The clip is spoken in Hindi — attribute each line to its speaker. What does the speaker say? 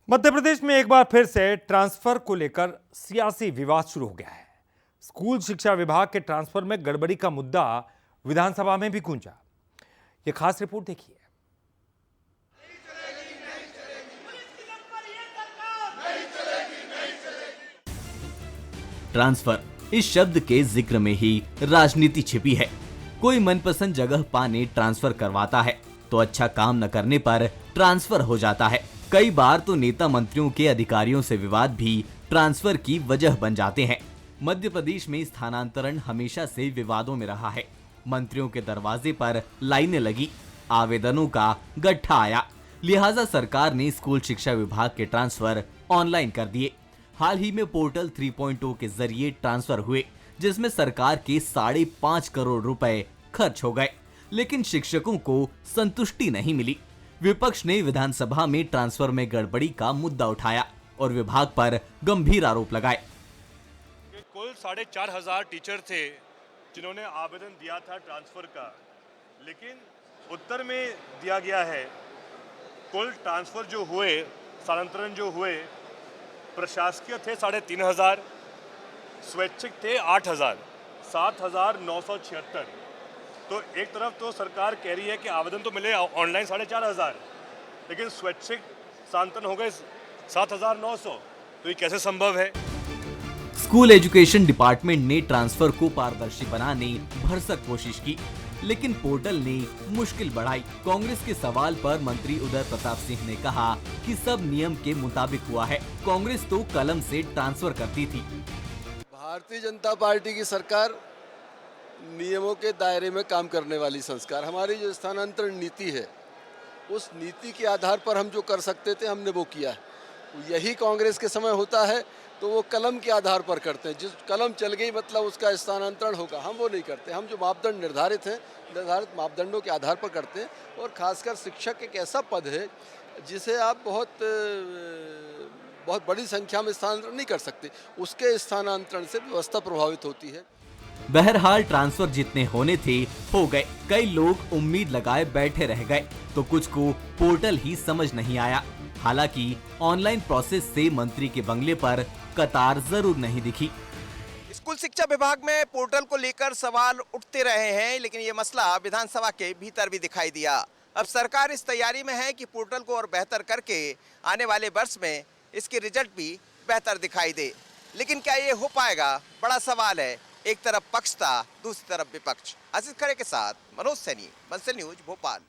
Speaker 1: मध्य प्रदेश में एक बार फिर से ट्रांसफर को लेकर सियासी विवाद शुरू हो गया है। स्कूल शिक्षा विभाग के ट्रांसफर में गड़बड़ी का मुद्दा विधानसभा में भी गूंजा। यह खास रिपोर्ट देखिए।
Speaker 2: ट्रांसफर इस शब्द के जिक्र में ही राजनीति छिपी है। कोई मनपसंद जगह पाने ट्रांसफर करवाता है तो अच्छा काम न करने पर ट्रांसफर हो जाता है। कई बार तो नेता मंत्रियों के अधिकारियों से विवाद भी ट्रांसफर की वजह बन जाते हैं। मध्य प्रदेश में स्थानांतरण हमेशा से विवादों में रहा है। मंत्रियों के दरवाजे पर लाइनें लगी, आवेदनों का गट्ठा आया, लिहाजा सरकार ने स्कूल शिक्षा विभाग के ट्रांसफर ऑनलाइन कर दिए। हाल ही में पोर्टल 3.0 के जरिए ट्रांसफर हुए, जिसमें सरकार के 5.5 करोड़ रुपए खर्च हो गए, लेकिन शिक्षकों को संतुष्टि नहीं मिली। विपक्ष ने विधानसभा में ट्रांसफर में गड़बड़ी का मुद्दा उठाया और विभाग पर गंभीर आरोप लगाए।
Speaker 3: कुल 4,500 टीचर थे जिन्होंने आवेदन दिया था ट्रांसफर का, लेकिन उत्तर में दिया गया है कुल ट्रांसफर जो हुए, स्थानांतरण जो हुए, प्रशासकीय थे 3,500, स्वैच्छिक थे 8,000, 7,976। तो एक तरफ तो सरकार कह रही है कि आवेदन तो मिले ऑनलाइन 4,500, लेकिन स्वैच्छिक स्थानांतरण हो गए 7,900। तो ये कैसे संभव है?
Speaker 2: स्कूल एजुकेशन डिपार्टमेंट ने ट्रांसफर को पारदर्शी बनाने भरसक कोशिश की, लेकिन पोर्टल ने मुश्किल बढ़ाई। कांग्रेस के सवाल पर मंत्री उदय प्रताप सिंह ने कहा कि सब नियम के मुताबिक हुआ है। कांग्रेस तो कलम से ट्रांसफर करती थी।
Speaker 4: भारतीय जनता पार्टी की सरकार नियमों के दायरे में काम करने वाली संस्कार, हमारी जो स्थानांतरण नीति है उस नीति के आधार पर हम जो कर सकते थे हमने वो किया है। यही कांग्रेस के समय होता है तो वो कलम के आधार पर करते हैं। जिस कलम चल गई मतलब उसका स्थानांतरण होगा, हम वो नहीं करते। हम जो मापदंड निर्धारित हैं, निर्धारित मापदंडों के आधार पर करते हैं। और खासकर शिक्षक एक ऐसा पद है जिसे आप बहुत बड़ी संख्या में स्थानांतरण नहीं कर सकते, उसके स्थानांतरण से व्यवस्था प्रभावित होती है।
Speaker 2: बहरहाल ट्रांसफर जितने होने थे हो गए। कई लोग उम्मीद लगाए बैठे रह गए तो कुछ को पोर्टल ही समझ नहीं आया। हालांकि ऑनलाइन प्रोसेस से मंत्री के बंगले पर कतार जरूर नहीं दिखी।
Speaker 5: स्कूल शिक्षा विभाग में पोर्टल को लेकर सवाल उठते रहे हैं, लेकिन ये मसला विधानसभा के भीतर भी दिखाई दिया। अब सरकार इस तैयारी में है कि पोर्टल को और बेहतर करके आने वाले वर्ष में इसके रिजल्ट भी बेहतर दिखाई दे। लेकिन क्या ये हो पाएगा, बड़ा सवाल है। एक तरफ पक्ष था, दूसरी तरफ विपक्ष। आशीष खरे के साथ मनोज सैनी, बंसल न्यूज, भोपाल।